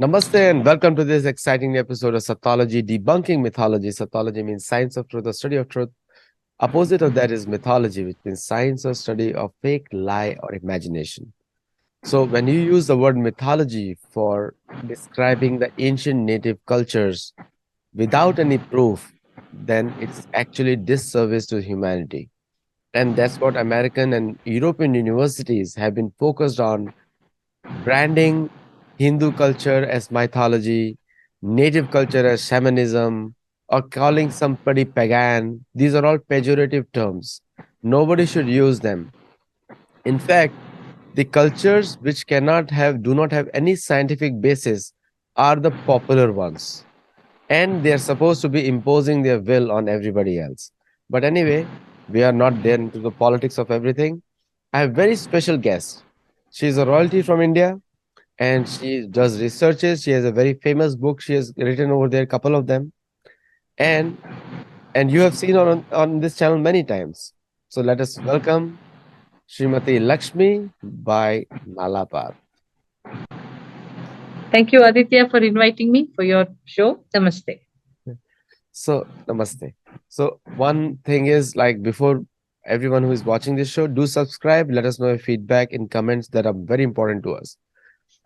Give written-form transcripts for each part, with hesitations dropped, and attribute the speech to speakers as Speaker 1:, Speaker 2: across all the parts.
Speaker 1: Namaste and welcome to this exciting episode of Sattology, debunking mythology. Sattology means science of truth or study of truth. Opposite of that is mythology, which means science or study of fake, lie, or imagination. So when you use the word mythology for describing the ancient native cultures without any proof, then it's actually disservice to humanity. And that's what American and European universities have been focused on, branding Hindu culture as mythology, native culture as shamanism, or calling somebody pagan. These are all pejorative terms. Nobody should use them. In fact, the cultures which do not have any scientific basis are the popular ones. And they are supposed to be imposing their will on everybody else. But anyway, we are not there into the politics of everything. I have a very special guest. She's a royalty from India and she does researches. She has a very famous book. She has written over there, a couple of them, and you have seen on this channel many times. So let us welcome Smt Lakshmi Bayi Nalapat.
Speaker 2: Thank you, Aditya, for inviting me for your show. Namaste.
Speaker 1: So namaste. So one thing is, like, before everyone who is watching this show, do subscribe. Let us know your feedback in comments that are very important to us.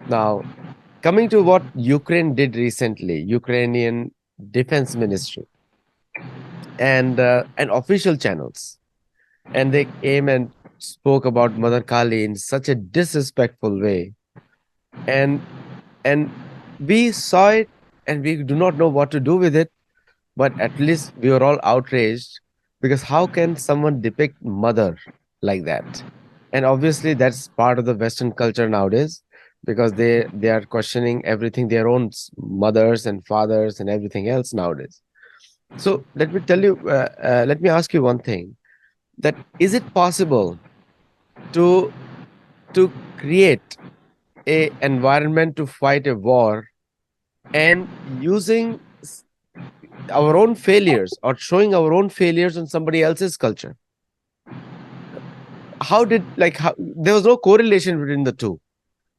Speaker 1: Now, coming to what Ukraine did recently, Ukrainian Defense Ministry and official channels, and they came and spoke about Mother Kali in such a disrespectful way, and and we saw it, and we do not know what to do with it. But at least we were all outraged, because how can someone depict mother like that? And obviously that's part of the Western culture nowadays, because they are questioning everything, their own mothers and fathers and everything else nowadays. So let me ask you one thing, that is it possible to create a environment to fight a war, and using our own failures or showing our own failures on somebody else's culture? How there was no correlation between the two,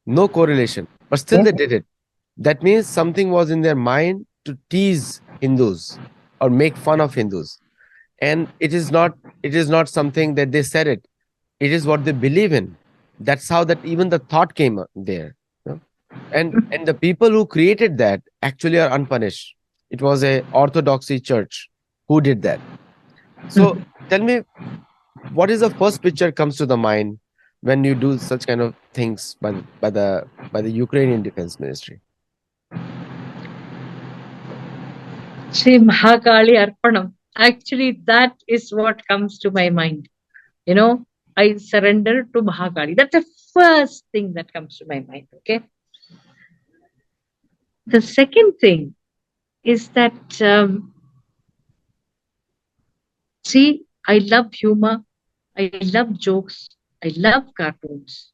Speaker 1: no correlation, but still
Speaker 2: Yes.
Speaker 1: they did it. That means something was in their mind to tease Hindus or make fun of Hindus. And it is not something that they said it. It is what they believe in. That's how that even the thought came there. You know? And the people who created that actually are unpunished. It was a orthodoxy church who did that. So tell me, what is the first picture comes to the mind when you do such kind of things by the Ukrainian Defense Ministry?
Speaker 2: Sri Mahakali Arpanam. Actually, that is what comes to my mind. You know, I surrender to Mahakali. That's the first thing that comes to my mind. Okay. The second thing is that, see, I love humor. I love jokes. I love cartoons.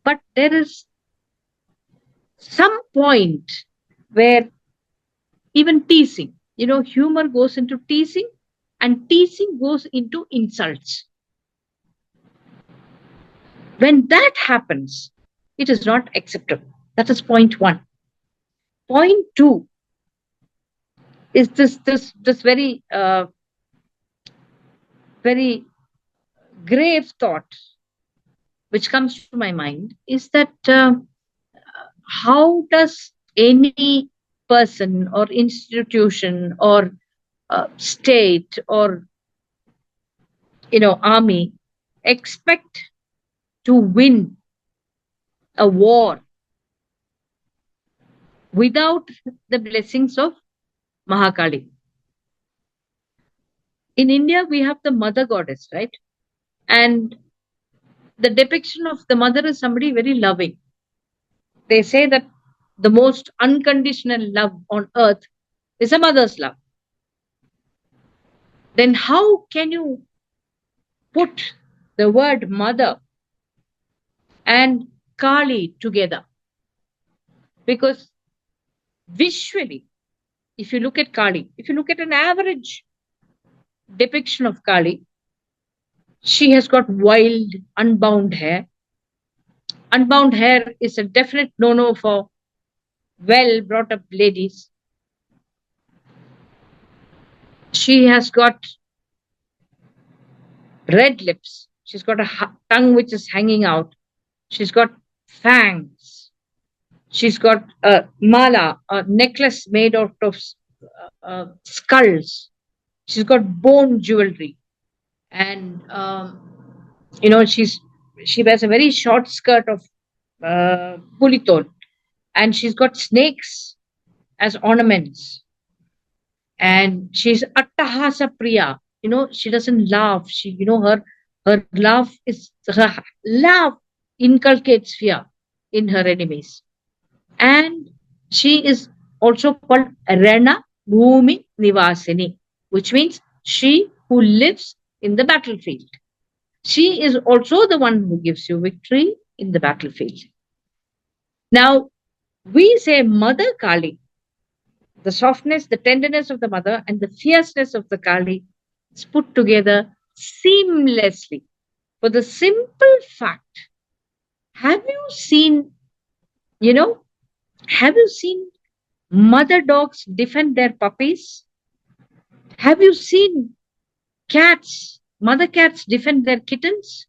Speaker 2: But there is some point where even teasing, humor goes into teasing and teasing goes into insults. When that happens, it is not acceptable. That is point one. Point two is this very grave thought which comes to my mind is that, how does any person or institution or state or army expect to win a war without the blessings of Mahakali? In India, we have the mother goddess, right? And the depiction of the mother is somebody very loving. They say that the most unconditional love on earth is a mother's love. Then how can you put the word mother and Kali together? Because visually, if you look at Kali, if you look at an average depiction of Kali, she has got wild, unbound hair. Unbound hair is a definite no-no for well brought up ladies. She has got red lips. She's got a tongue which is hanging out. She's got fangs. She's got a mala, a necklace made out of skulls. She's got bone jewelry, and she wears a very short skirt of pulitol, and she's got snakes as ornaments. And she's attahasa priya. She doesn't laugh. Her laugh is her laugh inculcates fear in her enemies. And she is also called Rana Bhumi Nivasini, which means she who lives in the battlefield. She is also the one who gives you victory in the battlefield. Now, we say Mother Kali, the softness, the tenderness of the mother, and the fierceness of the Kali is put together seamlessly. For the simple fact, have you seen, have you seen mother dogs defend their puppies? Have you seen mother cats defend their kittens?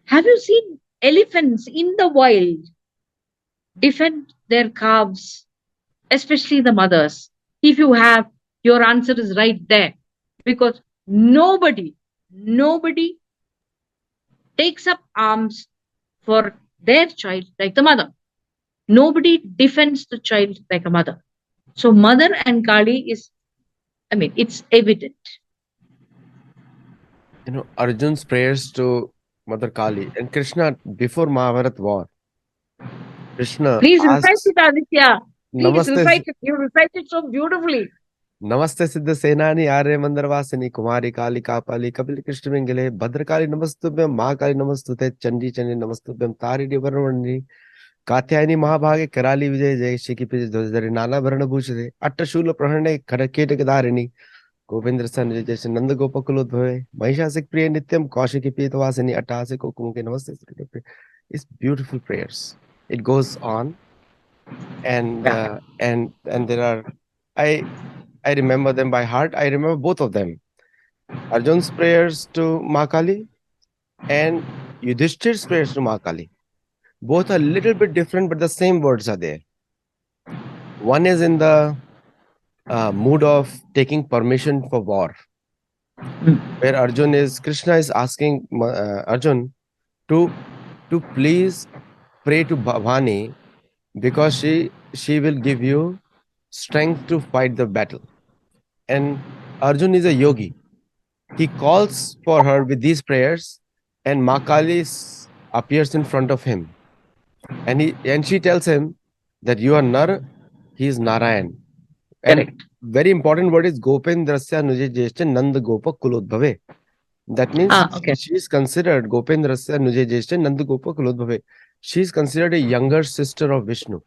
Speaker 2: Have you seen elephants in the wild defend their calves, especially the mothers? If you have, your answer is right there, because nobody takes up arms for their child like the mother. Nobody defends the child like a mother. So mother and Kali is, it's evident.
Speaker 1: Arjun's prayers to Mother Kali and Krishna before Mahabharat war. Krishna
Speaker 2: Please recite
Speaker 1: asks,
Speaker 2: it, Aditya. Please
Speaker 1: Namaste,
Speaker 2: recite it. You recite it so beautifully.
Speaker 1: Namaste Siddha Senani Arya Mandarvasini Kumari Kali Kapali Kapil Krishna Mingale Bhadrakali Namastubhyam Ma Kali Namastute Chandi Chandi Namastubhyam Tari Divarani Katyayani Mahabhage Karali Vijay Jay Shiki Pijari Nana Varana Bhushade Attashula Prahane Karaketa Kadarini Govindra Sanjay Jason Nanda Gopakuludhave Mahishasik Priya Nityam Kaushiki Pitavasini Atase Kokumke Namaste. It's beautiful prayers. It goes on, and there are I remember them by heart. I remember both of them. Arjun's prayers to Ma Kali and Yudhishthir's prayers to Ma Kali. Both are a little bit different, but the same words are there. One is in the mood of taking permission for war, where Krishna is asking Arjun to please pray to Bhavani, because she will give you strength to fight the battle. And Arjun is a yogi. He calls for her with these prayers, and Ma Kali appears in front of him. And she tells him that you are Nar, he is Narayan. And
Speaker 2: Correct.
Speaker 1: very important word is Gopendrasya Nuje Jeshta Nanda Gopa Kulodbhave. That means she is considered Gopendrasya Nuje Jeshta Nanda Gopa Kulodbhave. She is considered a younger sister of Vishnu.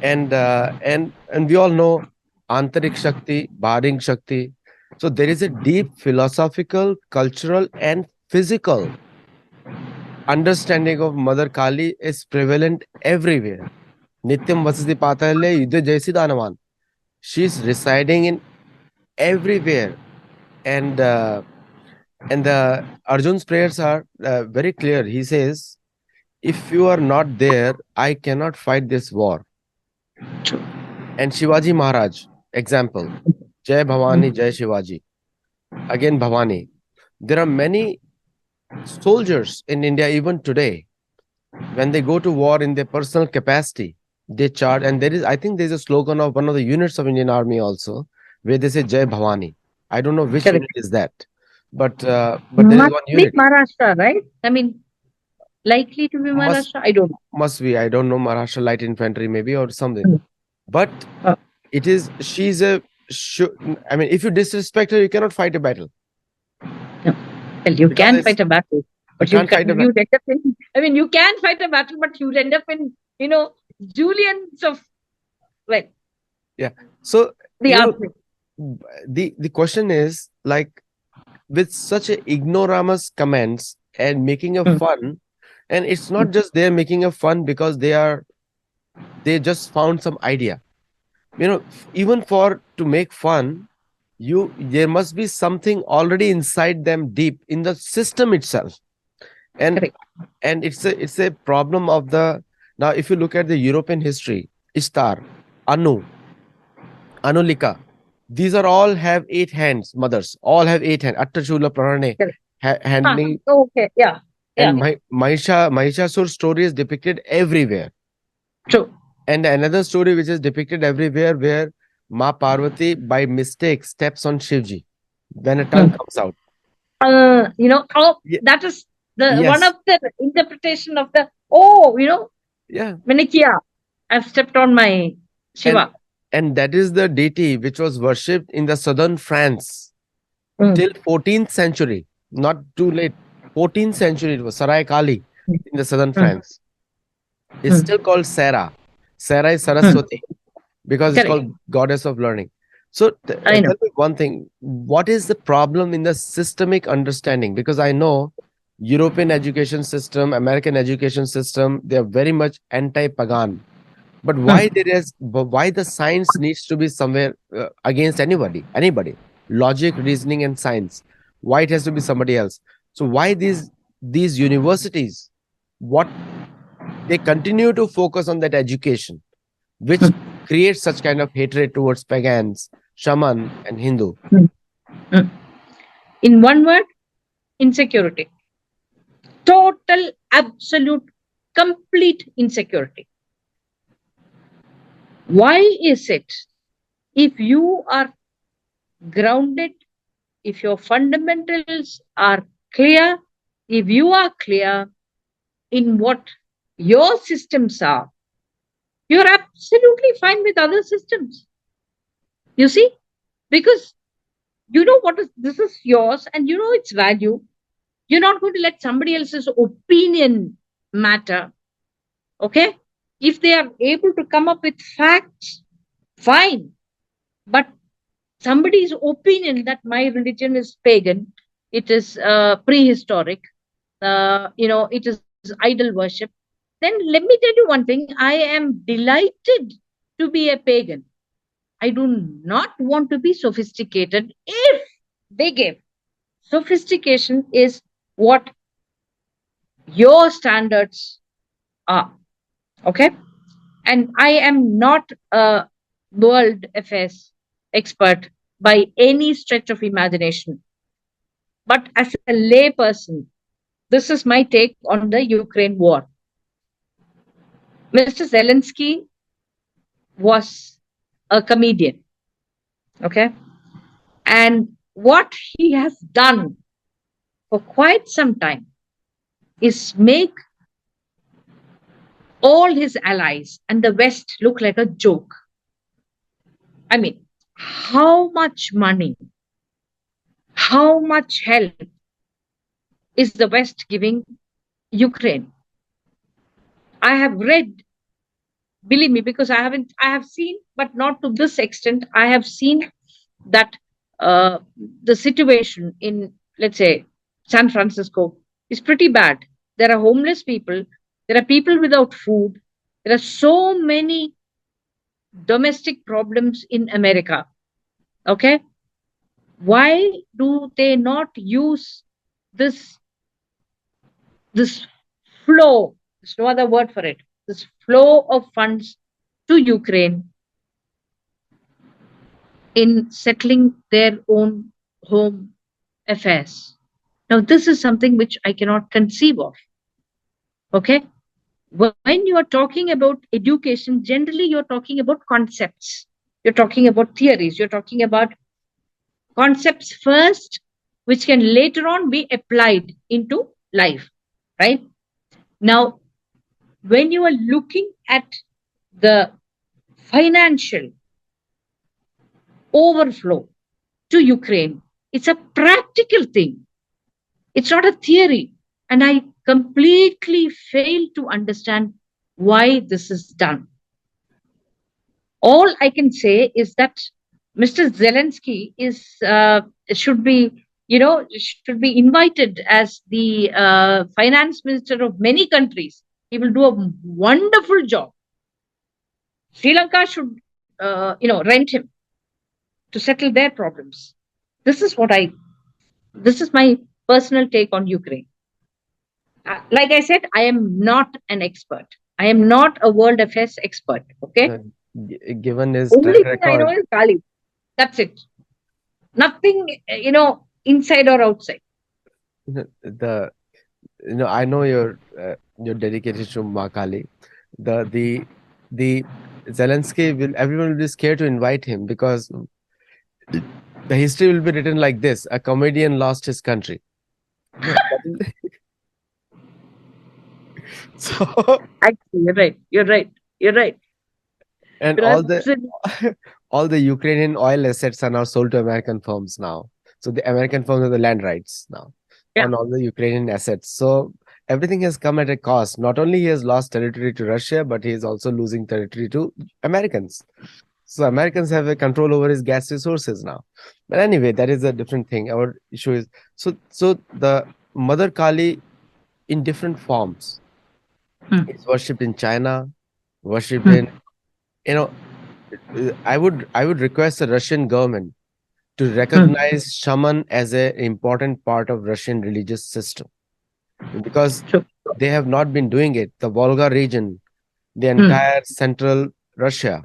Speaker 1: And we all know Antarik Shakti, Baring Shakti. So there is a deep philosophical, cultural, and physical understanding of Mother Kali is prevalent everywhere. Nityam Vasati Patalle Yudha Jaisi Danavan. She's residing in everywhere. And the Arjun's prayers are very clear. He says, if you are not there, I cannot fight this war. And Shivaji Maharaj, example, Jai Bhavani, Jai Shivaji. Again, Bhavani. There are many soldiers in India even today. When they go to war in their personal capacity, they charge. And I think there's a slogan of one of the units of Indian Army also, where they say Jai Bhavani. I don't know which unit is that, but there is one unit.
Speaker 2: Maharashtra, right? Likely to be Maharashtra. I don't know.
Speaker 1: Must be. I don't know. Maharashtra Light Infantry maybe, or something. But it is. She's a. If you disrespect her, you cannot fight a battle.
Speaker 2: No. Well, you can fight a battle, but you can you can fight a battle, but you'll end up in julians of
Speaker 1: So the question is, like, with such a ignoramus comments and making a fun And it's not just they're making a fun because they just found some idea. Even for to make fun, there must be something already inside them, deep in the system itself. and
Speaker 2: Correct.
Speaker 1: and it's a problem of the. Now if you look at the European history, Ishtar, Anu, Anulika, these are all have 8 hands, mothers all have 8 hands, Attachula Pranane,
Speaker 2: Correct.
Speaker 1: handling.
Speaker 2: Okay. Yeah.
Speaker 1: And
Speaker 2: Yeah.
Speaker 1: Mahishasur story is depicted everywhere.
Speaker 2: True.
Speaker 1: And another story which is depicted everywhere, where Ma Parvati by mistake steps on Shivji when a tongue
Speaker 2: Hmm.
Speaker 1: comes out.
Speaker 2: That is the one
Speaker 1: Yes.
Speaker 2: of the interpretation of the
Speaker 1: Yeah.
Speaker 2: Vinikia. I've stepped on my
Speaker 1: and
Speaker 2: Shiva.
Speaker 1: and that is the deity which was worshipped in the southern France
Speaker 2: Mm,
Speaker 1: till 14th century. Not too late. 14th century, it was Sarai Kali in the southern
Speaker 2: mm,
Speaker 1: France. It's
Speaker 2: mm,
Speaker 1: still called Sarah. Sarah is
Speaker 2: mm.
Speaker 1: Saraswati because it's
Speaker 2: Correct.
Speaker 1: called goddess of learning. So
Speaker 2: I know.
Speaker 1: tell me one thing: what is the problem in the systemic understanding? Because I know European education system, American education system, they are very much anti-pagan. But
Speaker 2: Mm,
Speaker 1: why the science needs to be somewhere against anybody? Logic, reasoning, and science. Why it has to be somebody else? So why these universities? What they continue to focus on that education, which
Speaker 2: mm,
Speaker 1: creates such kind of hatred towards pagans, shaman, and Hindu.
Speaker 2: mm, mm. In one word, insecurity. Total, absolute, complete insecurity. Why is it? If you are grounded, if your fundamentals are clear, if you are clear in what your systems are, you're absolutely fine with other systems. You see? Because you know what is this is yours and you know its value. You're not going to let somebody else's opinion matter. Okay? If they are able to come up with facts, fine. But somebody's opinion that my religion is pagan, it is prehistoric, it is idol worship, then let me tell you one thing. I am delighted to be a pagan. I do not want to be sophisticated if they give. Sophistication is what your standards are. Okay? And I am not a world affairs expert by any stretch of imagination. But as a lay person, this is my take on the Ukraine war. Mr. Zelensky was a comedian. Okay? And what he has done for quite some time is make all his allies and the West look like a joke. I mean, how much money, how much help is the West giving Ukraine? I have read, believe me, because I have seen, but not to this extent. I have seen that the situation in, let's say, San Francisco is pretty bad. There are homeless people, there are people without food, there are so many domestic problems in America. Okay? Why do they not use this this flow? There's no other word for it. This flow of funds to Ukraine in settling their own home affairs. Now, this is something which I cannot conceive of. Okay? When you are talking about education, generally you're talking about concepts, you're talking about theories, you're talking about concepts first, which can later on be applied into life, right? Now, when you are looking at the financial overflow to Ukraine, it's a practical thing. It's not a theory. And I completely fail to understand why this is done. All I can say is that Mr. Zelensky is should be, should be invited as the finance minister of many countries. He will do a wonderful job. Sri Lanka should, rent him to settle their problems. This is what I. This is my personal take on Ukraine. Like I said, I am not an expert. I am not a world affairs expert. Okay.
Speaker 1: Uh, Given his
Speaker 2: Only
Speaker 1: track
Speaker 2: thing I know
Speaker 1: record,
Speaker 2: is Kali. That's it. Nothing, inside or outside.
Speaker 1: the I know you're dedicated to Makali. The Zelensky will everyone will be scared to invite him because the history will be written like this: a comedian lost his country. No, so
Speaker 2: Actually, you're right. You're right. You're right.
Speaker 1: and
Speaker 2: You're absolutely.
Speaker 1: all the Ukrainian oil assets are now sold to American firms now. So the American firms have the land rights now
Speaker 2: Yeah.
Speaker 1: on all the Ukrainian assets. So everything has come at a cost. Not only he has lost territory to Russia, but he is also losing territory to Americans. So Americans have a control over his gas resources now. But anyway, that is a different thing. Our issue is so the Mother Kali in different forms is worshipped in China, worshipped in you know I would request the Russian government to recognize shaman as an important part of Russian religious system because
Speaker 2: True.
Speaker 1: they have not been doing it. The Volga region, the entire central Russia,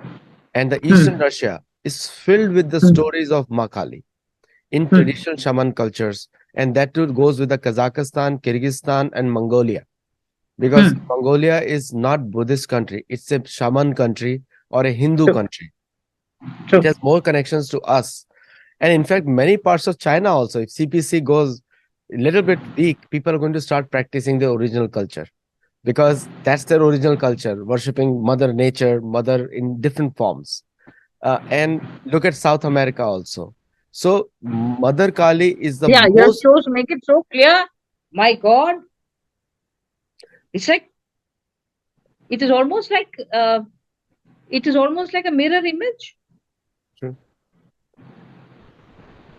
Speaker 1: and the eastern Russia is filled with the stories of Makali in traditional shaman cultures, and that too goes with the Kazakhstan, Kyrgyzstan, and Mongolia because Mongolia is not Buddhist country; it's a shaman country or a Hindu
Speaker 2: True.
Speaker 1: country. It
Speaker 2: True.
Speaker 1: has more connections to us. And in fact, many parts of China also, if CPC goes a little bit weak, people are going to start practicing the original culture because that's their original culture, worshipping Mother Nature, Mother in different forms. And look at South America also. So, Mother Kali is the
Speaker 2: Yeah, your
Speaker 1: most.
Speaker 2: shows make it so clear. My God, it's like it is almost like a mirror image.
Speaker 1: True.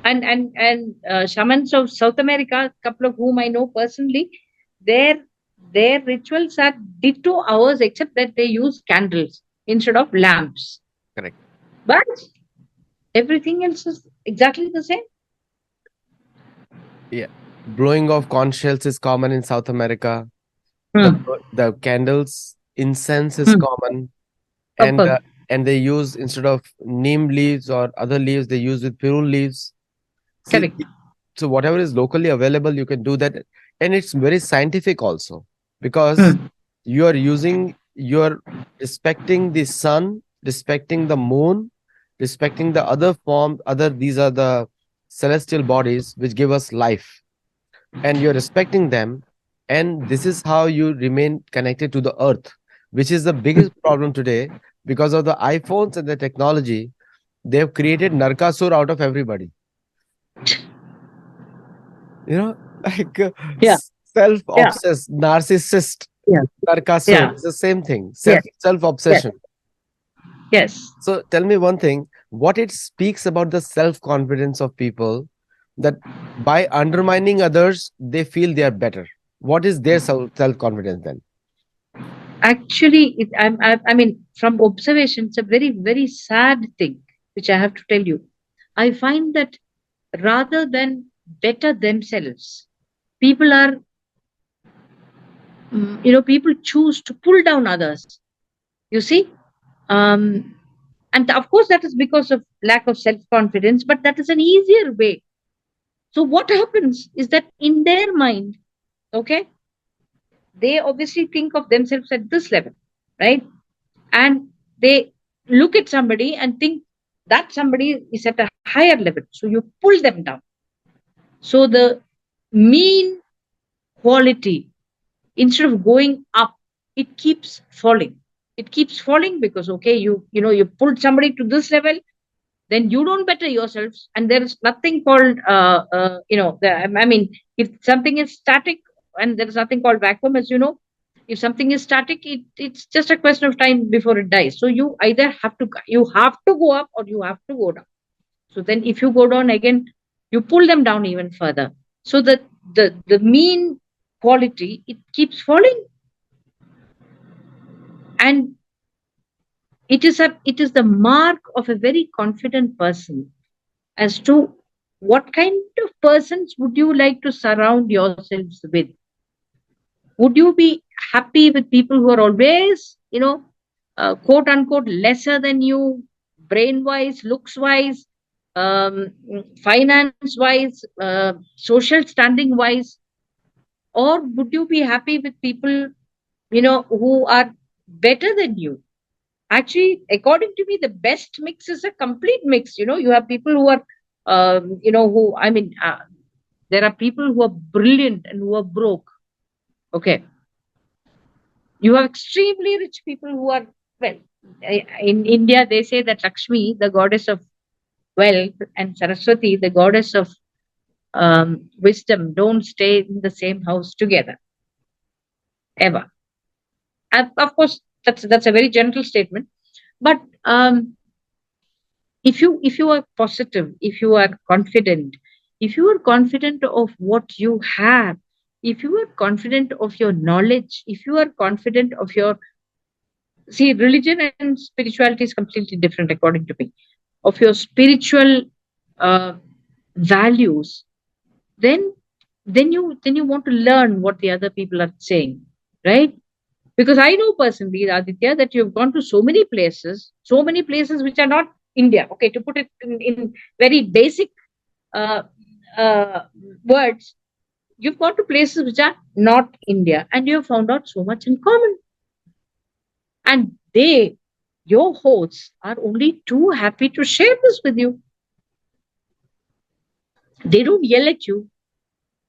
Speaker 2: And shamans of South America, a couple of whom I know personally, their their rituals are ditto ours, except that they use candles instead of lamps.
Speaker 1: Correct.
Speaker 2: But everything else is exactly the same.
Speaker 1: Yeah. Blowing of conch shells is common in South America.
Speaker 2: Hmm.
Speaker 1: The candles, incense is
Speaker 2: Hmm.
Speaker 1: common.
Speaker 2: Of
Speaker 1: And
Speaker 2: course.
Speaker 1: and they use instead of neem leaves or other leaves, they use with pirul leaves. See,
Speaker 2: Correct.
Speaker 1: so whatever is locally available, you can do that, and it's very scientific also because you're respecting the sun, respecting the moon, respecting the other form. These are the celestial bodies which give us life, and you're respecting them, and this is how you remain connected to the earth, which is the biggest problem today because of the iPhones and the technology. They've created narcasur out of everybody, like
Speaker 2: Yeah. Yeah.
Speaker 1: self-obsessed narcissist.
Speaker 2: Yeah.
Speaker 1: Narcasur
Speaker 2: Yeah.
Speaker 1: is the same thing,
Speaker 2: Yes. Yes.
Speaker 1: self-obsession.
Speaker 2: Yes.
Speaker 1: So tell me one thing, what it speaks about the self-confidence of people, that by undermining others they feel they are better. What is their self-confidence then?
Speaker 2: Actually, I mean, from observation, it's a very, very sad thing, which I have to tell you. I find that rather than better themselves, people are, people choose to pull down others. You see? Um, and of course, that is because of lack of self confidence, but that is an easier way. So, what happens is that in their mind, okay, they obviously think of themselves at this level, right? And they look at somebody and think that somebody is at a higher level. So you pull them down. So the mean quality, instead of going up, it keeps falling. It keeps falling because okay, you pulled somebody to this level, then you don't better yourselves, and there is nothing called I mean, if something is static and there is nothing called vacuum, as you know, if something is static, it's just a question of time before it dies. So you either have to go up or you have to go down. So then if you go down again, you pull them down even further. So that the mean quality, it keeps falling. And it is the mark of a very confident person as to what kind of persons would you like to surround yourselves with. Would you be happy with people who are always, quote unquote, lesser than you, brain wise, looks wise, finance wise, social standing wise? Or would you be happy with people, who are better than you? Actually, according to me, the best mix is a complete mix. You have people who are, there are people who are brilliant and who are broke. Okay. You have extremely rich people who are, well, in India, they say that Lakshmi, the goddess of wealth, and Saraswati, the goddess of wisdom, don't stay in the same house together, ever. Of course, that's a very gentle statement. But if you are positive, if you are confident, if you are confident of what you have, if you are confident of your knowledge, if you are confident of your, see, religion and spirituality is completely different according to me, of your spiritual uh, values, then then you want to learn what the other people are saying, right? Because I know personally, Aditya, that you've gone to so many places which are not India. Okay, to put it in very basic uh, uh, words, you've gone to places which are not India, and you have found out so much in common. And your hosts, are only too happy to share this with you. They don't yell at you.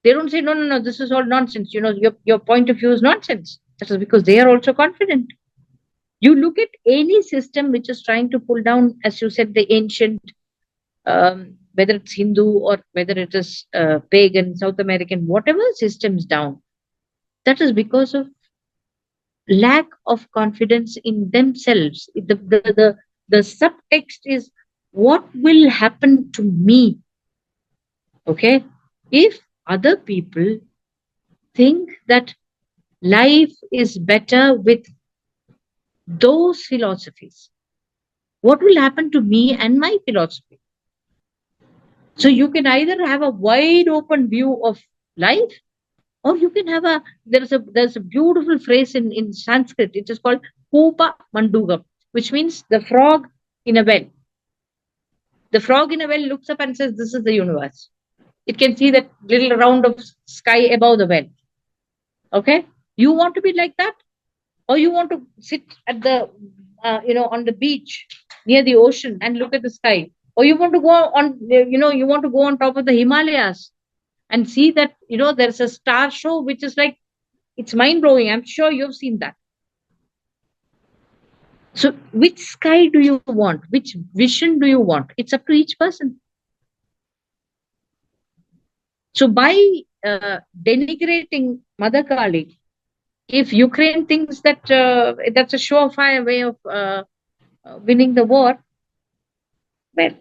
Speaker 2: They don't say, no, no, no, this is all nonsense. Your point of view is nonsense. That is because they are also confident. You look at any system which is trying to pull down, as you said, the ancient, whether it's Hindu or whether it is pagan, South American, whatever systems down, that is because of lack of confidence in themselves. The subtext is, what will happen to me? Okay. If other people think that life is better with those philosophies, what will happen to me and my philosophy? So you can either have a wide open view of life, or you can have there's a beautiful phrase in Sanskrit. It is called Koopa Mandugam, which means the frog in a well. The frog in a well looks up and says, this is the universe. It can see that little round of sky above the well. Okay? You want to be like that? Or you want to sit at the, on the beach near the ocean and look at the sky? Or you want to go on, you want to go on top of the Himalayas and see that, there's a star show, which is like, it's mind blowing. I'm sure you've seen that. So which sky do you want? Which vision do you want? It's up to each person. So by denigrating Mother Kali, if Ukraine thinks that that's a surefire way of winning the war, well,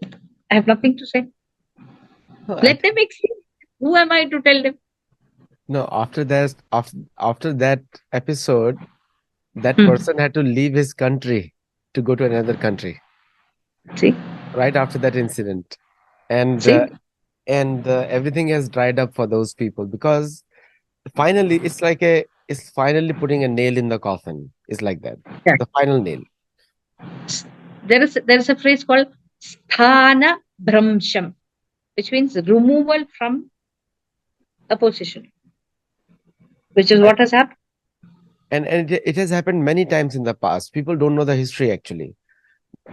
Speaker 2: I have nothing to say. Let them exist. Who am I to tell them?
Speaker 1: No, after that episode, that person had to leave his country to go to another country.
Speaker 2: See?
Speaker 1: Right after that incident. And everything has dried up for those people, because finally it's finally putting a nail in the coffin. It's like that.
Speaker 2: Yeah.
Speaker 1: The final nail.
Speaker 2: There is a phrase called sthana bhramsham, which means removal from a position, which is what has happened.
Speaker 1: And it has happened many times in the past. People don't know the history actually.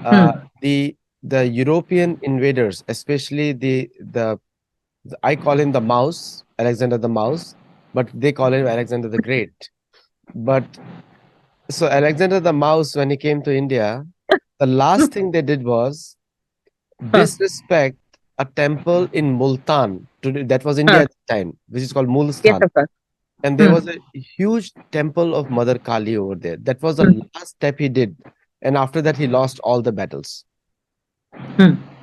Speaker 1: The European invaders, especially the I call him the Mouse, Alexander the Mouse, but they call him Alexander the Great. But so Alexander the Mouse, when he came to India, the last thing they did was disrespect a temple in Multan. That was India at the time, which is called Mulstan.
Speaker 2: Yes,
Speaker 1: and there was a huge temple of Mother Kali over there. That was the last step he did. And after that, he lost all the battles.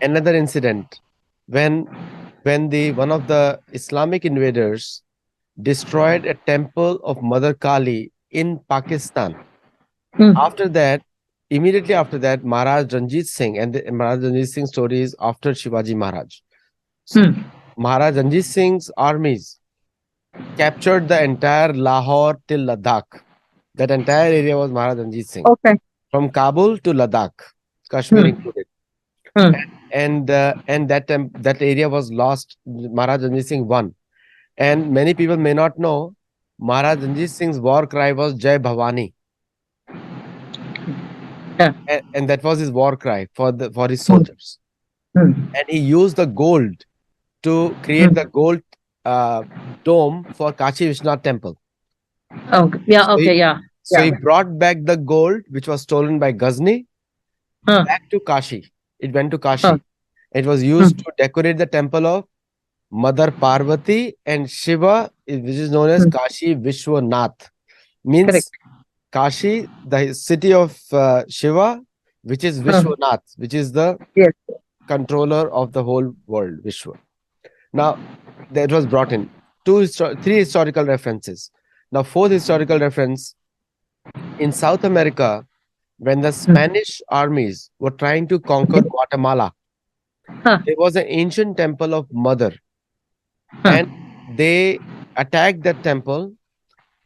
Speaker 1: Another incident, when when the one of the Islamic invaders destroyed a temple of Mother Kali in Pakistan.
Speaker 2: Hmm.
Speaker 1: After that, immediately after that, Maharaj Ranjit Singh, and the Maharaj Ranjit Singh story is after Shivaji Maharaj.
Speaker 2: Hmm.
Speaker 1: Maharaj Ranjit Singh's armies captured the entire Lahore till Ladakh. That entire area was Maharaj Ranjit Singh,
Speaker 2: Okay.
Speaker 1: from Kabul to Ladakh, Kashmir
Speaker 2: Hmm.
Speaker 1: included.
Speaker 2: Hmm.
Speaker 1: And that area was lost. Maharaj Ranjit Singh won. And many people may not know, Maharaj Ranjit Singh's war cry was Jai Bhavani.
Speaker 2: Yeah.
Speaker 1: And that was his war cry for his
Speaker 2: Hmm.
Speaker 1: soldiers.
Speaker 2: Hmm.
Speaker 1: And he used the gold to create
Speaker 2: Hmm.
Speaker 1: the gold uh, dome for Kashi Vishwanath temple.
Speaker 2: Okay. Yeah.
Speaker 1: So
Speaker 2: Okay.
Speaker 1: he,
Speaker 2: Yeah.
Speaker 1: so
Speaker 2: Yeah.
Speaker 1: he brought back the gold which was stolen by Ghazni
Speaker 2: Huh.
Speaker 1: back to Kashi. It went to
Speaker 2: Huh.
Speaker 1: Kashi. It was
Speaker 2: Hmm.
Speaker 1: used to decorate the temple of Mother Parvati and Shiva, which is known as
Speaker 2: Hmm.
Speaker 1: Kashi Vishwanath.
Speaker 2: Correct.
Speaker 1: Means Kashi, the city of Shiva, which is
Speaker 2: Huh.
Speaker 1: Vishwanath, which is the
Speaker 2: Yes.
Speaker 1: controller of the whole world, Vishwa. Now, that was brought in. Three historical references. Now, fourth historical reference, in South America, when the
Speaker 2: Hmm.
Speaker 1: Spanish armies were trying to conquer Guatemala,
Speaker 2: Huh.
Speaker 1: there was an ancient temple of Mother,
Speaker 2: Huh.
Speaker 1: and they attacked that temple,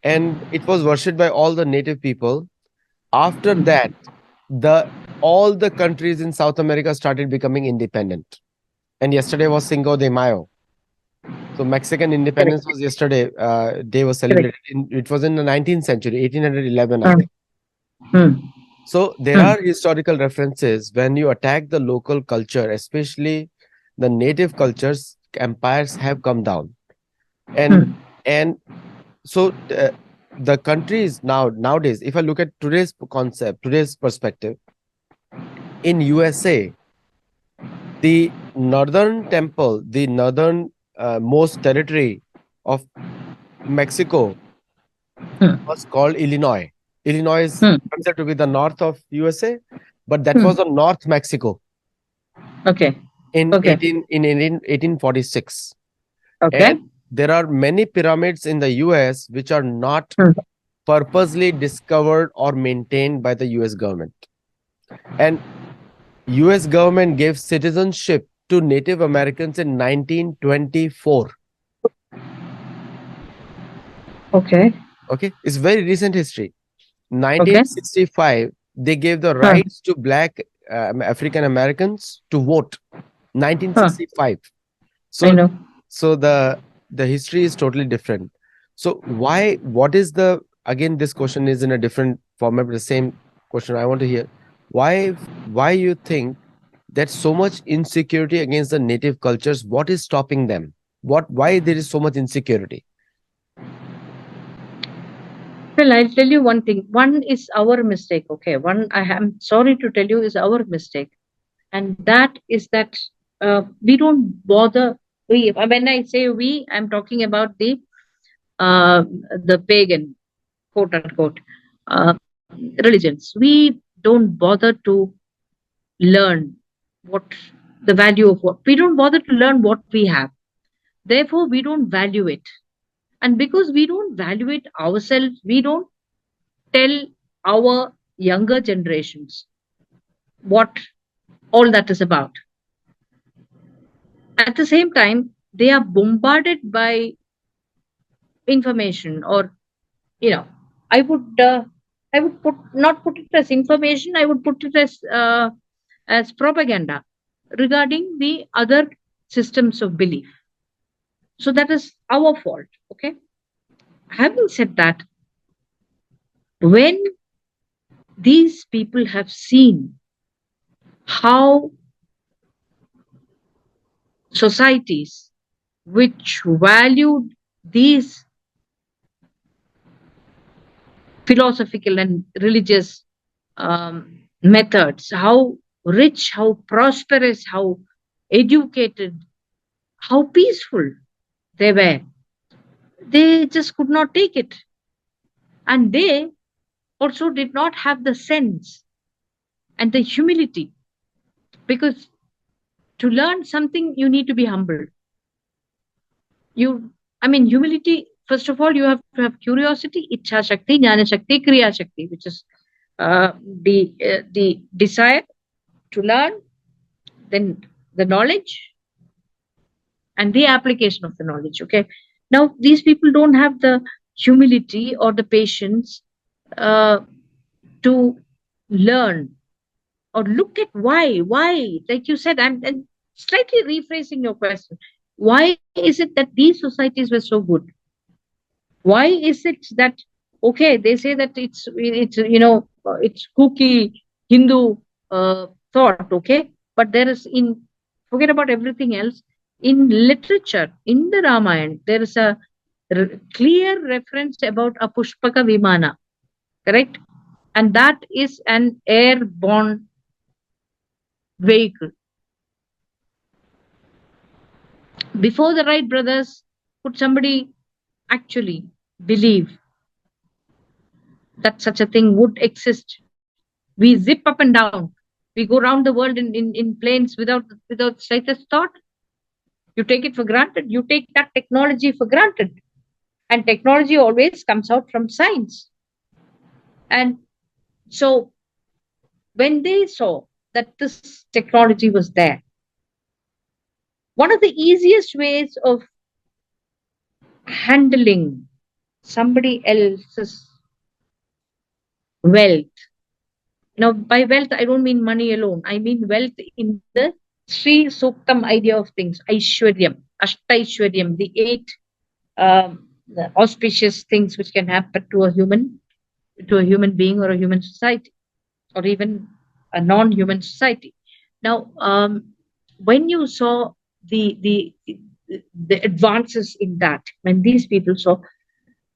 Speaker 1: and it was worshipped by all the native people. After that, the all the countries in South America started becoming independent. And yesterday was Cinco de Mayo. So Mexican
Speaker 2: Correct.
Speaker 1: independence was yesterday. Day was
Speaker 2: Correct.
Speaker 1: celebrated. It was in the 19th century, 1811, I
Speaker 2: Hmm.
Speaker 1: think.
Speaker 2: Hmm.
Speaker 1: So there
Speaker 2: Hmm.
Speaker 1: are historical references when you attack the local culture, especially the native cultures. Empires have come down, and
Speaker 2: Hmm.
Speaker 1: and so the countries nowadays, if I look at today's concept, today's perspective, in USA, the northern temple, the northern most territory of Mexico
Speaker 2: Hmm.
Speaker 1: was called Illinois. Illinois is
Speaker 2: Hmm.
Speaker 1: considered to be the north of USA, but that
Speaker 2: Hmm.
Speaker 1: was the North Mexico
Speaker 2: Okay.
Speaker 1: in
Speaker 2: Okay.
Speaker 1: 1846.
Speaker 2: Okay.
Speaker 1: And there are many pyramids in the US which are not
Speaker 2: Hmm.
Speaker 1: purposely discovered or maintained by the US government. And US government gave citizenship to Native Americans in 1924.
Speaker 2: Okay.
Speaker 1: Okay, it's very recent history.
Speaker 2: Okay.
Speaker 1: 1965, they gave the
Speaker 2: Huh.
Speaker 1: rights to black African Americans to vote.
Speaker 2: Huh.
Speaker 1: 1965.
Speaker 2: I
Speaker 1: So
Speaker 2: know.
Speaker 1: the history is totally different. So why? What is the, again? This question is in a different format, but the same question I want to hear. Why you think there's so much insecurity against the native cultures? What is stopping them? Why there is so much insecurity?
Speaker 2: Well, I'll tell you one thing. One is our mistake. Okay. One, I am sorry to tell you, is our mistake. And that is that we don't bother. When I say we, I'm talking about the pagan, quote unquote, religions. We don't bother to learn what the value of what we don't bother to learn what we have. Therefore, we don't value it. And because we don't value it ourselves, we don't tell our younger generations what all that is about. At the same time, they are bombarded by information, or you know, I would I would put not put it as information. I would put it as propaganda regarding the other systems of belief. So that is our fault. Okay. Having said that, when these people have seen how societies which valued these philosophical and religious methods, how rich, how prosperous, how educated, how peaceful they were, they just could not take it. And they also did not have the sense and the humility, because to learn something, you need to be humble. humility, first of all, you have to have curiosity, Ichha Shakti, Jnana Shakti, Kriya Shakti, which is the desire to learn, then the knowledge, and the application of the knowledge. Okay. Now, these people don't have the humility or the patience to learn or look at why, like you said, I'm slightly rephrasing your question. Why is it that these societies were so good? Why is it that, okay, they say that it's kooky Hindu thought, okay, but there is, in forget about everything else, in literature, in the Ramayana, there is a clear reference about a Pushpaka Vimana, correct? And that is an airborne vehicle. Before the Wright brothers, could somebody actually believe that such a thing would exist? We zip up and down. We go around the world in planes without slightest thought. You take it for granted. You take that technology for granted. And technology always comes out from science. And so when they saw that this technology was there, one of the easiest ways of handling somebody else's wealth. Now, by wealth, I don't mean money alone. I mean wealth in the Sri Suktam idea of things. Aishwaryam, Ashtaishwaryam, the 8 the auspicious things which can happen to a human being or a human society, or even a non-human society. Now, when you saw the advances in that, when these people saw,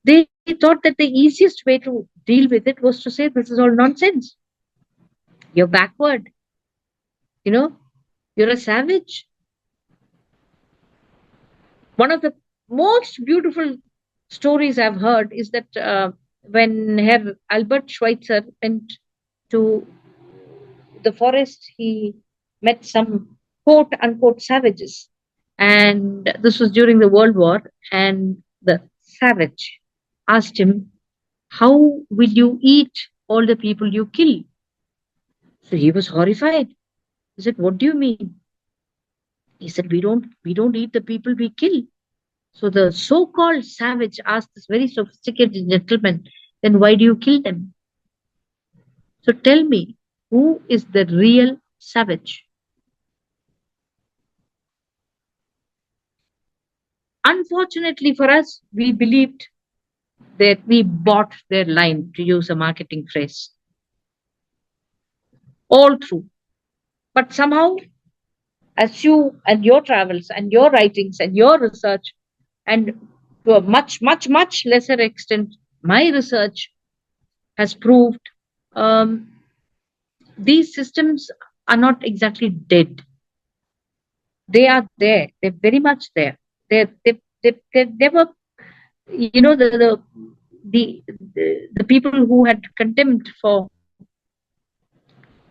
Speaker 2: they thought that the easiest way to deal with it was to say, this is all nonsense. You're backward. You're a savage. One of the most beautiful stories I've heard is that when Herr Albert Schweitzer went to the forest, he met some quote unquote savages. And this was during the World War. And the savage asked him, how will you eat all the people you kill? So he was horrified. He said, what do you mean? He said, we don't eat the people we kill. So the so-called savage asked this very sophisticated gentleman, then why do you kill them? So tell me, who is the real savage? Unfortunately for us, we believed that we bought their line, to use a marketing phrase, all through. But somehow, as you and your travels and your writings and your research, and to a much, much, much lesser extent, my research has proved, these systems are not exactly dead. They are there. They're very much there. They never, the people who had contempt for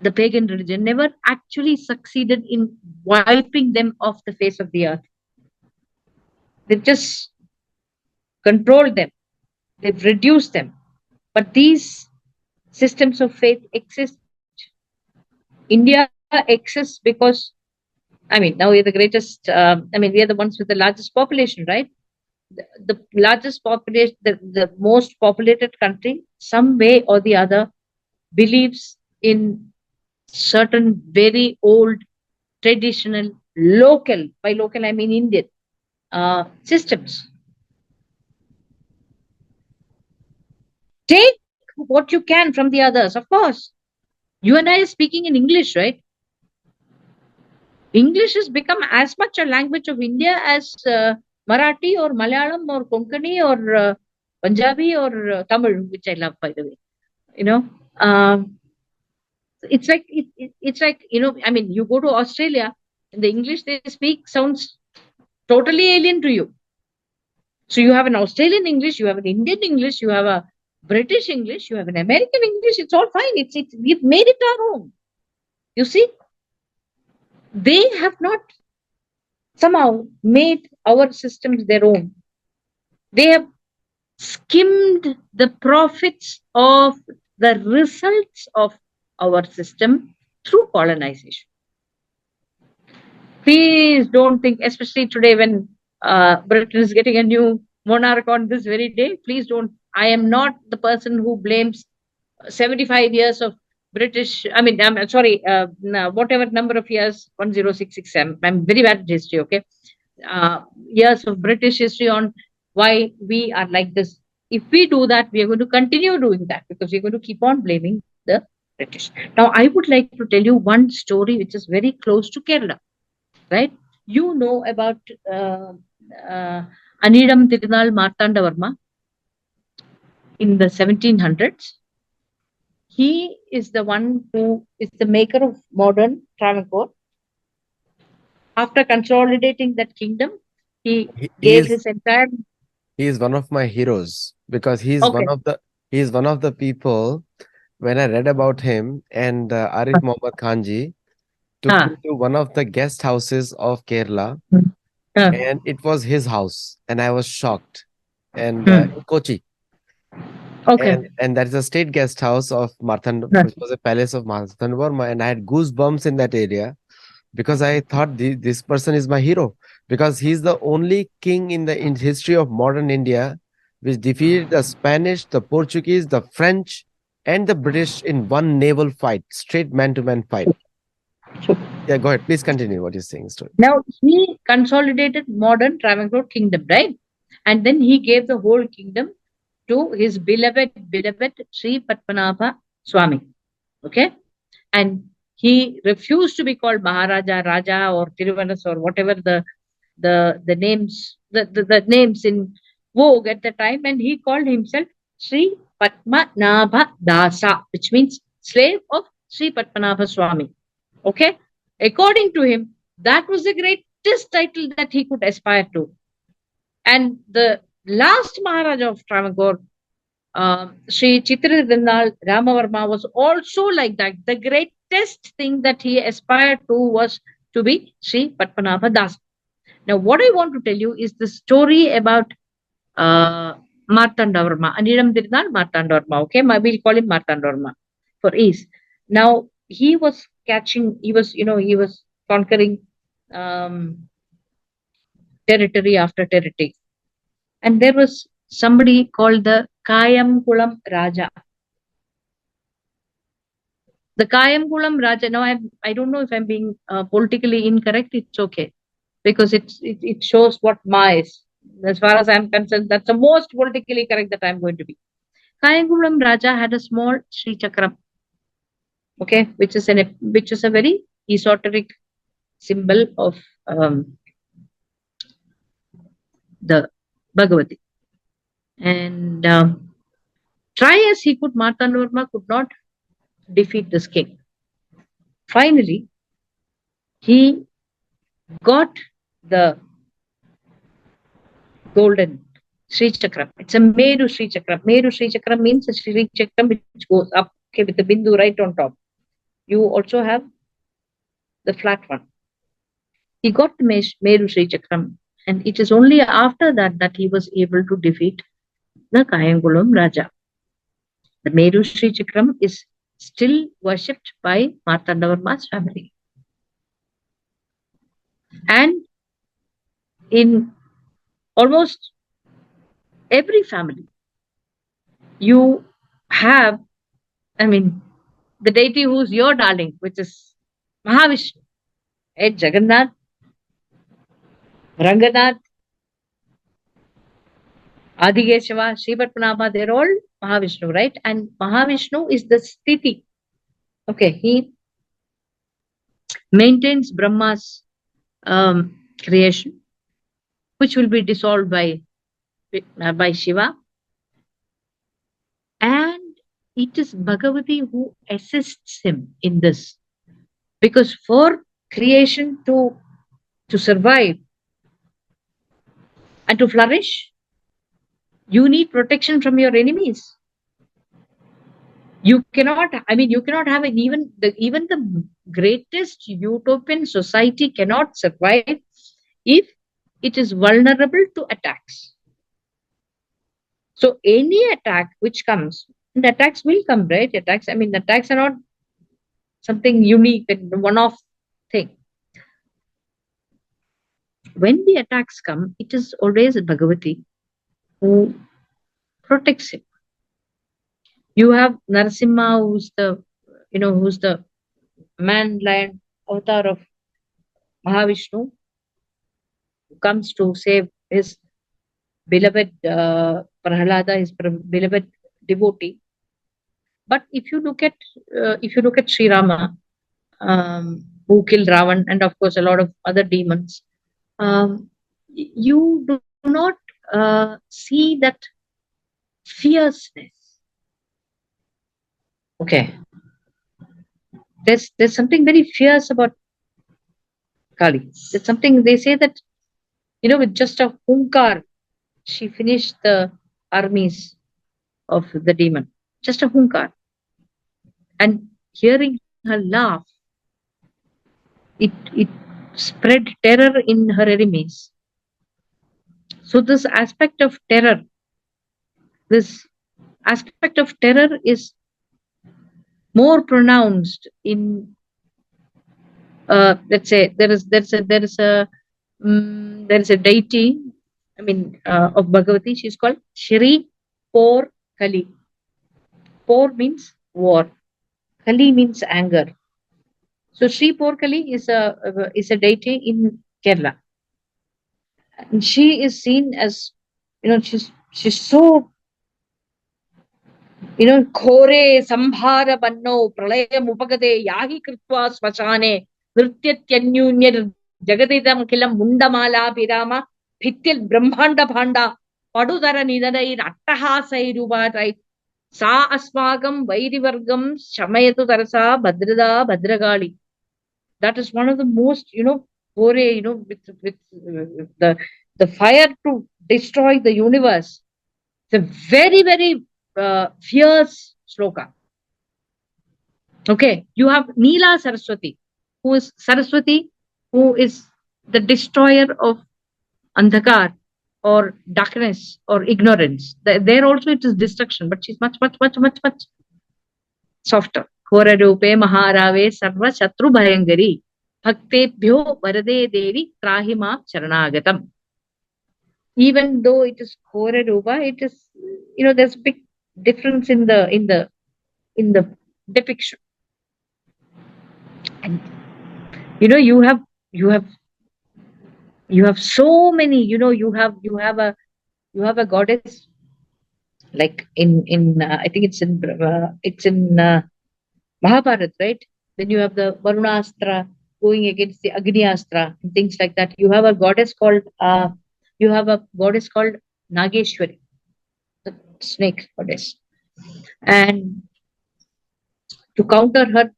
Speaker 2: the pagan religion never actually succeeded in wiping them off the face of the earth. They've just controlled them. They've reduced them. But these systems of faith exist. India exists because, now we're the greatest, we are the ones with the largest population, right? The largest population, the most populated country, some way or the other, believes in certain very old, traditional, local, by local I mean Indian, systems. Take what you can from the others, of course. You and I are speaking in English, right? English has become as much a language of India as Marathi or Malayalam or Konkani or Punjabi or Tamil, which I love, by the way. It's like it's like you go to Australia and the English they speak sounds totally alien to you. So you have an Australian English, you have an Indian English, you have a British English, you have an American English. It's all fine. We've made it our own. You see, they have not somehow made our systems their own. They have skimmed the profits of the results of our system through colonization. Please don't think, especially today when Britain is getting a new monarch on this very day, please don't. I am not the person who blames 75 years of British, I mean, I'm sorry, whatever number of years, 1066, I'm very bad at history, okay? Years of British history on why we are like this. If we do that, we are going to continue doing that because we're going to keep on blaming the British. Now, I would like to tell you one story which is very close to Kerala, right? You know about uh, uh, Anidam Tirunal Martandavarma in the 1700s. He is the one who is the maker of modern Travancore. After consolidating that kingdom, he
Speaker 1: He
Speaker 2: gave
Speaker 1: is
Speaker 2: his entire.
Speaker 1: he is one of my heroes because
Speaker 2: Okay.
Speaker 1: he is one of the people when I read about him and Arif Mohammad Khanji took me
Speaker 2: Huh.
Speaker 1: to one of the guest houses of Kerala,
Speaker 2: Hmm. Huh.
Speaker 1: and it was his house, and I was shocked. And
Speaker 2: Hmm.
Speaker 1: in Kochi,
Speaker 2: Okay.
Speaker 1: and that is a state guest house of Marthan,
Speaker 2: Huh.
Speaker 1: which was a palace of Marthan Verma, and I had goosebumps in that area because I thought this person is my hero because he's the only king in the history of modern India which defeated the Spanish, the Portuguese, the French, and the British in one naval fight, straight man-to-man fight.
Speaker 2: So
Speaker 1: Yeah, go ahead. Please continue what you're saying, story.
Speaker 2: now he consolidated modern Travancore kingdom, right? And then he gave the whole kingdom to his beloved Sri Padmanabha Swami. Okay. And he refused to be called Maharaja, Raja, or Tiruvanas, or whatever the names the names in vogue at the time, and he called himself Sri Padmanabha Dasa, which means slave of Sri Padmanabha Swami. Okay, according to him, that was the greatest title that he could aspire to. And the last Maharaja of Travancore, Sri Chitradirnal Ramavarma, was also like that. The greatest thing that he aspired to was to be Sri Padmanabha Das. Now, what I want to tell you is the story about Martandavarma, Aniram Dirnal Martandavarma. Okay, we'll call him Martandavarma for ease. Now, he was he was conquering um, territory after territory. And there was somebody called the Kayam Kulam Raja. The Kayam Kulam Raja. Now, I don't know if I'm being politically incorrect. It's okay because it shows what Ma is. As far as I'm concerned, that's the most politically correct that I'm going to be. Kayangulam Raja had a small Sri Chakram, okay, which is a very esoteric symbol of the Bhagavati. And try as he could, Martandavarma could not defeat this king. Finally, he got the golden Sri Chakram. It's a Meru Sri Chakram. Meru Sri Chakram means a Sri Chakram which goes up, okay, with the bindu right on top. You also have the flat one. He got the Meru Sri Chakram, and it is only after that he was able to defeat the Kayangulam Raja. The Meru Sri Chakram is still worshipped by Martandavarma's family. And in almost every family, you have, I mean, the deity who's your darling, which is Mahavishnu, Jagannath, Ranganath, Adhikeshava, Sri Padmanabha, they're all Mahavishnu, right? And Mahavishnu is the sthiti. Okay, he maintains Brahma's creation, which will be dissolved by Shiva. And it is Bhagavati who assists him in this. Because for creation to survive and to flourish, you need protection from your enemies. You cannot have even the greatest utopian society cannot survive if it is vulnerable to attacks. So any attack which comes, and attacks will come, right? Attacks are not something unique and one-off thing. When the attacks come, it is always Bhagavati who protects him. You have Narasimha, who's the man-lion avatar of Mahavishnu, who comes to save his beloved Prahlada, his beloved devotee. But if you look at Sri Rama, who killed Ravan, and of course a lot of other demons, you do not see that fierceness. Okay, there's something very fierce about Kali. There's something they say that with just a hunkar, she finished the armies of the demon. Just a hunkar, and hearing her laugh, it spread terror in her enemies. So this aspect of terror is more pronounced in let's say there is a deity, of Bhagavati. She's called Shri Por Kali. Por means war, Kali means anger. So Shri Por Kali is a deity in Kerala, and she is seen as she's so Khore Samhara Banno Pralaya Mupagade Yahi Kritva Swashane Nrityatyanyunyar Jagadidam Kilam Mundamala Pirama Pittil Brahmanda Bhanda Padudara Nidai Attahasai Rubatai Sa Asmagam Vairivargam Shamayatu Tarasa Badrada Badragali. That is one of the most, Khore, with the fire to destroy the universe. It's a very, very fierce sloka. Okay, you have Neela Saraswati, who is the destroyer of Andhakar or darkness or ignorance. There also it is destruction, but she's much, much, much, much, much softer. Khorarupe Maharave Sarva Shatru Bhayangari Bhaktebhyo Varade Devi Trahima Charanagatam. Even though it is Khorarupa, it is there's a big difference in the depiction. And you have so many, you have a goddess, like in I think it's in Mahabharata, right? Then you have the Varunastra going against the Agni Astra and things like that. You have a goddess called Nageshwari, the snake goddess. And to counter her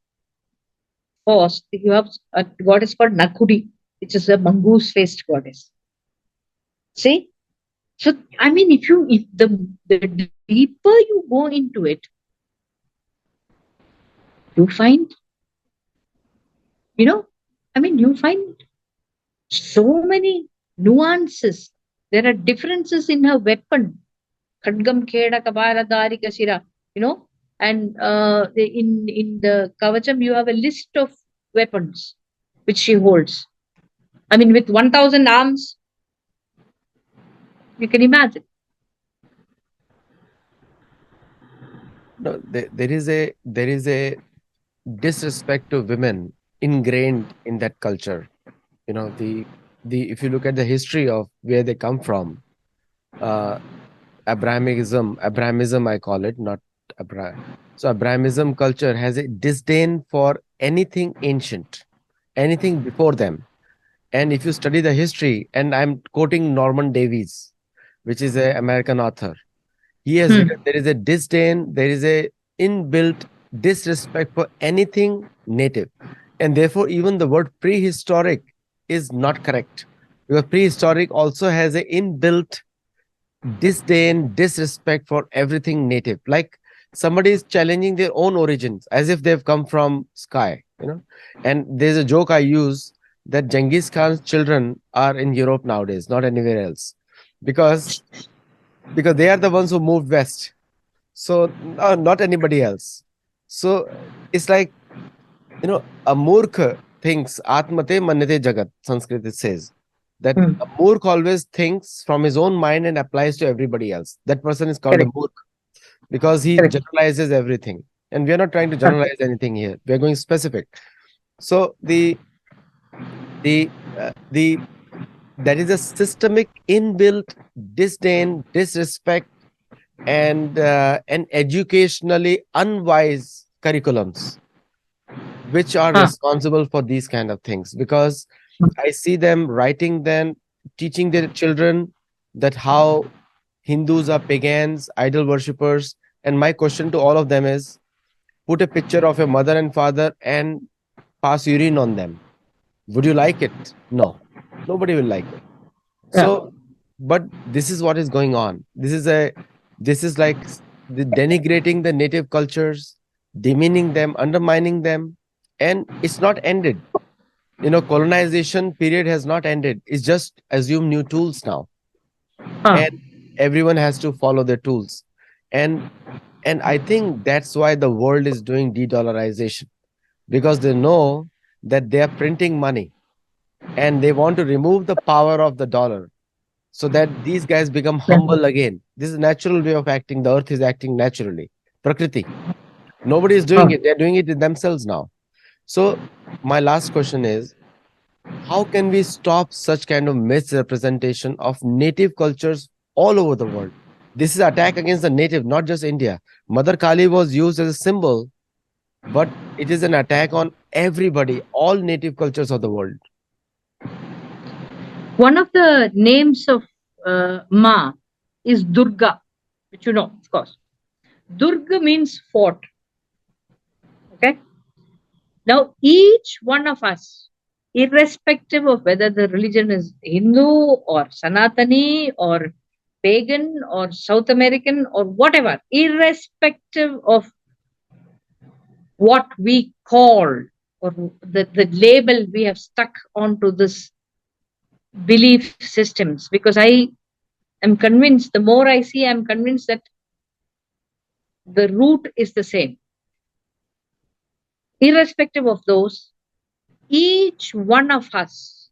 Speaker 2: force, you have a goddess called Nakudi, which is a mongoose faced goddess. See? So if the deeper you go into it, you find you find so many nuances. There are differences in her weapon. Khadgam Kheda Kabara Dari Kasira, and in the Kavacham you have a list of weapons which she holds. With 1,000 arms, you can imagine.
Speaker 1: No, there is a disrespect to women ingrained in that culture. If you look at the history of where they come from, Abrahamism I call it, not Abraham. So Abrahamism culture has a disdain for anything ancient, anything before them. And if you study the history, and I'm quoting Norman Davies, which is an American author, he has written, there is a disdain, there is a inbuilt disrespect for anything native. And therefore, even the word prehistoric is not correct, because prehistoric also has an inbuilt disdain, disrespect for everything native. Like somebody is challenging their own origins as if they've come from sky, And there's a joke I use that Genghis Khan's children are in Europe nowadays, not anywhere else, because they are the ones who moved west. So no, not anybody else. So it's like, a murkha thinks atmate manyate jagat. Sanskrit it says that
Speaker 2: Hmm.
Speaker 1: a murkh always thinks from his own mind and applies to everybody else. That person is called a
Speaker 2: Correct.
Speaker 1: murkh because he
Speaker 2: Correct.
Speaker 1: generalizes everything. And we are not trying to
Speaker 2: Huh.
Speaker 1: generalize anything here. We are going specific. So the the that is a systemic inbuilt disdain, disrespect, and educationally unwise curriculums which are
Speaker 2: Huh.
Speaker 1: responsible for these kind of things, because I see them writing them, teaching their children that how Hindus are pagans, idol worshippers. And my question to all of them is, put a picture of your mother and father and pass urine on them. Would you like it? No, nobody will like it.
Speaker 2: Yeah.
Speaker 1: So, but this is what is going on. This is like the denigrating the native cultures, demeaning them, undermining them, and it's not ended. Colonization period has not ended. It's just assume new tools now,
Speaker 2: Huh.
Speaker 1: and everyone has to follow their tools, and I think that's why the world is doing de-dollarization, because they know that they are printing money and they want to remove the power of the dollar so that these guys become
Speaker 2: Yeah.
Speaker 1: humble again. This is a natural way of acting. The earth is acting naturally. Prakriti. Nobody is doing
Speaker 2: Huh.
Speaker 1: it. They're doing it themselves now. So my last question is, how can we stop such kind of misrepresentation of native cultures all over the world? This is attack against the native, not just India. Mother Kali was used as a symbol, but it is an attack on everybody, all native cultures of the world.
Speaker 2: One of the names of Ma is Durga, which you know, of course. Durga means fort. Okay. Now, each one of us, irrespective of whether the religion is Hindu or Sanatani or pagan or South American or whatever, irrespective of what we call or the label we have stuck onto this belief systems, because I am convinced, the more I see, I'm convinced that the root is the same. Irrespective of those, each one of us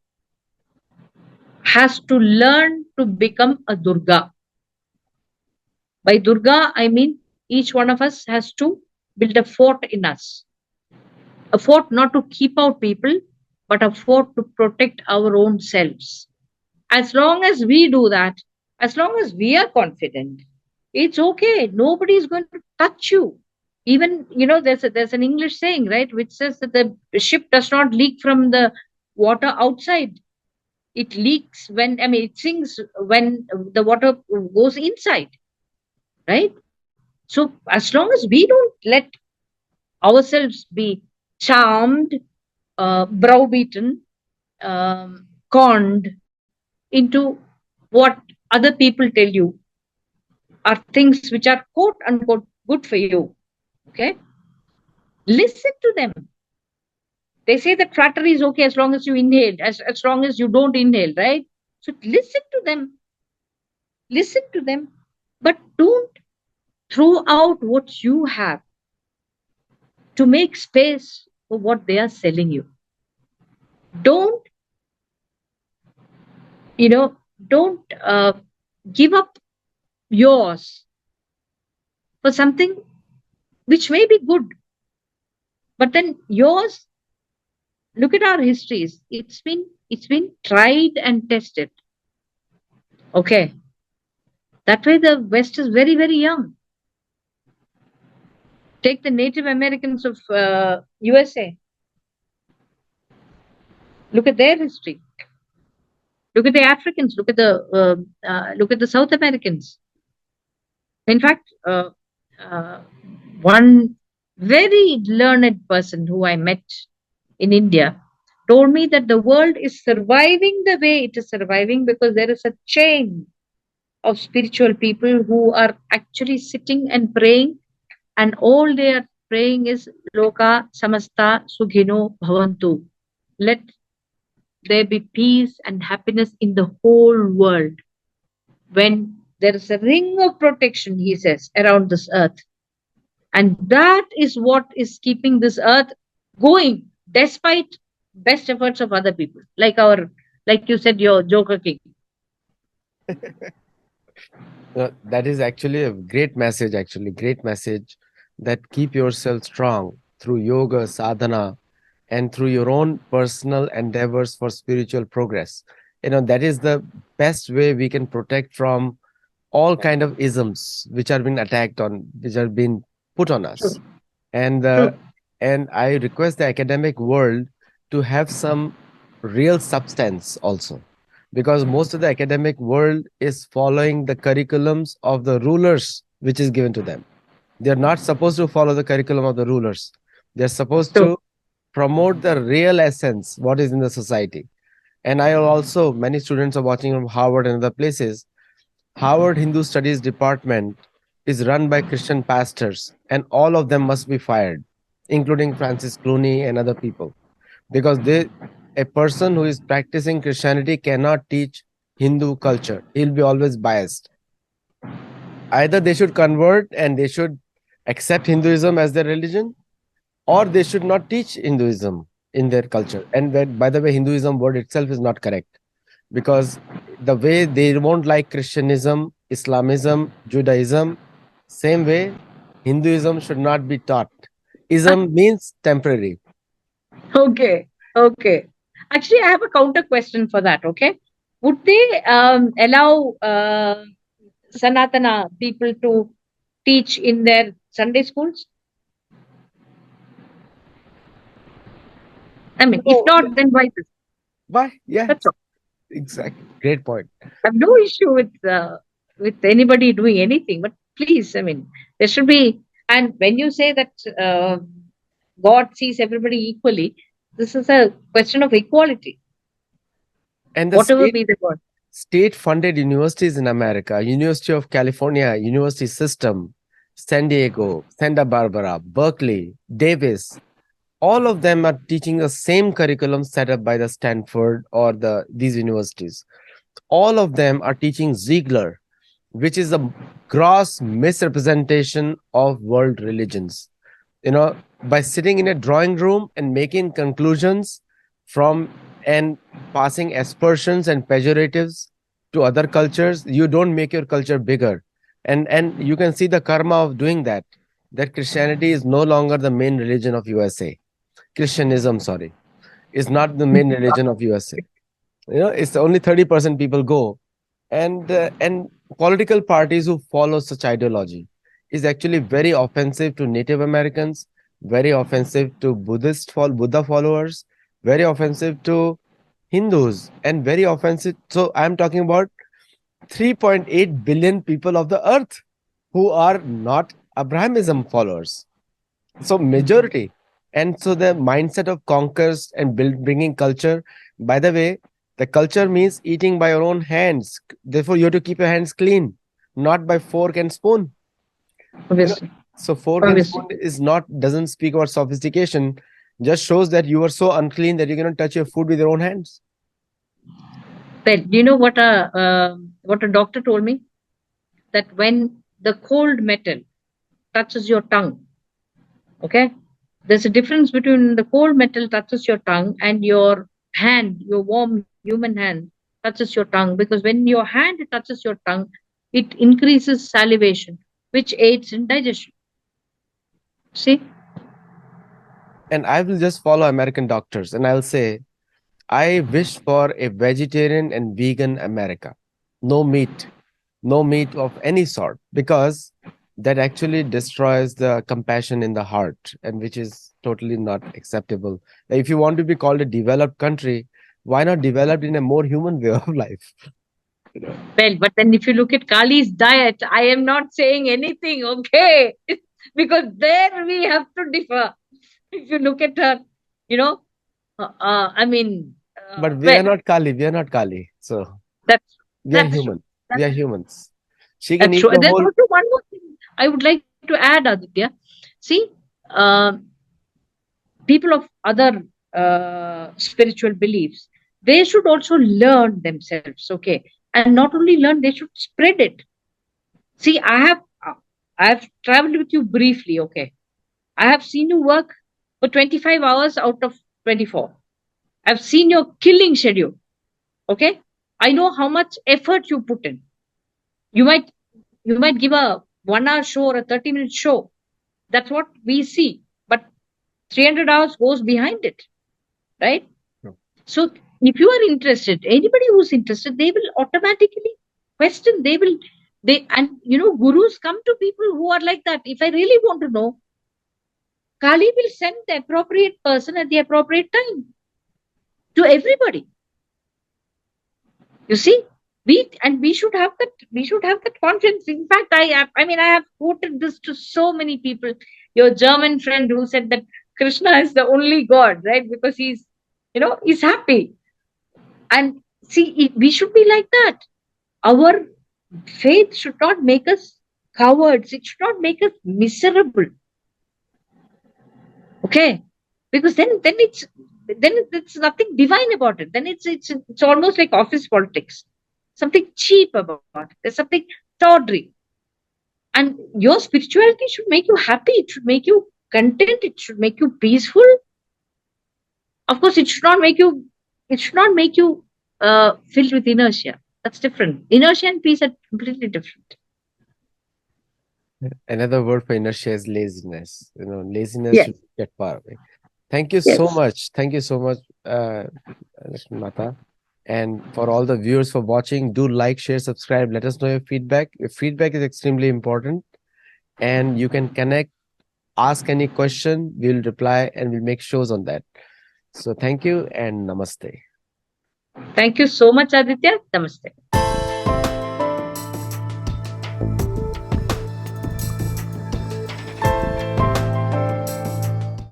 Speaker 2: has to learn to become a Durga. By Durga, I mean each one of us has to build a fort in us. A fort not to keep out people, but a fort to protect our own selves. As long as we do that, as long as we are confident, it's okay. Nobody is going to touch you. Even, there's an English saying, right, which says that the ship does not leak from the water outside. It leaks when, I mean, it sinks when the water goes inside, right? So as long as we don't let ourselves be charmed, browbeaten, conned into what other people tell you are things which are quote unquote good for you. Okay. Listen to them. They say that flattery is okay as long as you inhale, as long as you don't inhale, right? So listen to them. Listen to them. But don't throw out what you have to make space for what they are selling you. Don't, you know, don't give up yours for something which may be good, but then yours, look at our histories. It's been tried and tested. Okay. That way the West is very, very young. Take the Native Americans of USA. Look at their history. Look at the Africans. Look at the South Americans. In fact, one very learned person who I met in India told me that the world is surviving the way it is surviving because there is a chain of spiritual people who are actually sitting and praying, and all they are praying is Loka Samasta Sukhino Bhavantu. Let there be peace and happiness in the whole world. When there is a ring of protection, he says, around this earth. And that is what is keeping this earth going despite best efforts of other people. Like you said, your Joker King.
Speaker 1: That is actually a great message, great message, that keep yourself strong through yoga, sadhana, and through your own personal endeavors for spiritual progress. That is the best way we can protect from all kind of isms which are being attacked on, which are being put on
Speaker 2: True.
Speaker 1: us. And
Speaker 2: True.
Speaker 1: and I request the academic world to have some real substance also, because most of the academic world is following the curriculums of the rulers which is given to them. They're not supposed to follow the curriculum of the rulers. They're supposed
Speaker 2: True.
Speaker 1: to promote the real essence, what is in the society. And I also, many students are watching from Harvard and other places. Harvard Hindu Studies Department is run by Christian pastors, and all of them must be fired, including Francis Clooney and other people, because a person who is practicing Christianity cannot teach Hindu culture. He'll be always biased. Either they should convert and they should accept Hinduism as their religion, or they should not teach Hinduism in their culture. And by the way, Hinduism word itself is not correct, because the way they won't like Christianism, Islamism, Judaism, same way Hinduism should not be taught. Ism means temporary.
Speaker 2: Okay. Okay. Actually, I have a counter question for that. Okay. Would they allow Sanatana people to teach in their Sunday schools? I mean, if
Speaker 1: Oh,
Speaker 2: not,
Speaker 1: yeah.
Speaker 2: then why this?
Speaker 1: Why? Yeah,
Speaker 2: That's all.
Speaker 1: exactly. Great point.
Speaker 2: I have no issue with anybody doing anything, but please, I mean, there should be. And when you say that God sees everybody equally, this is a question of equality,
Speaker 1: And the
Speaker 2: whatever be the God.
Speaker 1: state funded universities in America, University of California, University System, San Diego, Santa Barbara, Berkeley, Davis, all of them are teaching the same curriculum set up by the Stanford or these universities. All of them are teaching Ziegler, which is a gross misrepresentation of world religions. By sitting in a drawing room and making conclusions from and passing aspersions and pejoratives to other cultures, you don't make your culture bigger. And you can see the karma of doing that, that Christianity is no longer the main religion of USA. Christianism, sorry, is not the main religion of USA. It's only 30% people go. And political parties who follow such ideology is actually very offensive to Native Americans, very offensive to Buddha followers, very offensive to Hindus, and very offensive. So I'm talking about 3.8 billion people of the earth who are not Abrahamism followers. So majority. And so the mindset of conquest and bringing culture. By the way, the culture means eating by your own hands. Therefore, you have to keep your hands clean, not by fork and spoon.
Speaker 2: Obviously.
Speaker 1: So fork and
Speaker 2: Obviously.
Speaker 1: spoon doesn't speak about sophistication, just shows that you are so unclean that you cannot touch your food with your own hands.
Speaker 2: But you know what a doctor told me? That when the cold metal touches your tongue, okay, there's a difference between the cold metal touches your tongue and your hand, your warm human hand touches your tongue, because when your hand touches your tongue, it increases salivation, which aids in digestion. See?
Speaker 1: And I will just follow American doctors and I'll say, I wish for a vegetarian and vegan America. No meat, no meat of any sort, because that actually destroys the compassion in the heart, and which is totally not acceptable. If you want to be called a developed country, why not developed in a more human way of life?
Speaker 2: Well, but then if you look at Kali's diet, I am not saying anything, okay? Because there we have to differ. If you look at her, you know, I mean,
Speaker 1: But we are
Speaker 2: well,
Speaker 1: not Kali. We are not Kali. So
Speaker 2: that's
Speaker 1: we are
Speaker 2: that's true.
Speaker 1: human. We
Speaker 2: That's
Speaker 1: are humans. She can
Speaker 2: That's
Speaker 1: eat
Speaker 2: true.
Speaker 1: the
Speaker 2: And there's
Speaker 1: whole.
Speaker 2: also one more thing I would like to add, Aditya. See, uh, people of other spiritual beliefs, they should also learn themselves, okay? And not only learn, they should spread it. See, I have traveled with you briefly, okay? I have seen you work for 25 hours out of 24. I've seen your killing schedule, okay? I know how much effort you put in. You might give a 1 hour show or a 30-minute show. That's what we see. But 300 hours goes behind it, right?
Speaker 1: No.
Speaker 2: So if you are interested, anybody who's interested, they will automatically question. And gurus come to people who are like that. If I really want to know, Kali will send the appropriate person at the appropriate time to everybody. You see, we should have that confidence. In fact, I have quoted this to so many people. Your German friend who said that Krishna is the only God, right? Because he's happy. And see, we should be like that. Our faith should not make us cowards. It should not make us miserable. Okay, because then it's nothing divine about it. Then it's almost like office politics. Something cheap about it. There's something tawdry. And your spirituality should make you happy. It should make you content. It should make you peaceful. Of course, it should not make you. It should not make you filled with inertia. That's different. Inertia and peace are completely different.
Speaker 1: Another word for inertia is laziness. Laziness
Speaker 2: Yes.
Speaker 1: should get far away. Thank you
Speaker 2: Yes.
Speaker 1: so much. Thank you so much, Lakshmi Mata. And for all the viewers for watching, do like, share, subscribe. Let us know your feedback. Your feedback is extremely important. And you can connect, ask any question. We'll reply and we'll make shows on that. So thank you and namaste.
Speaker 2: Thank you so much, Aditya. Namaste.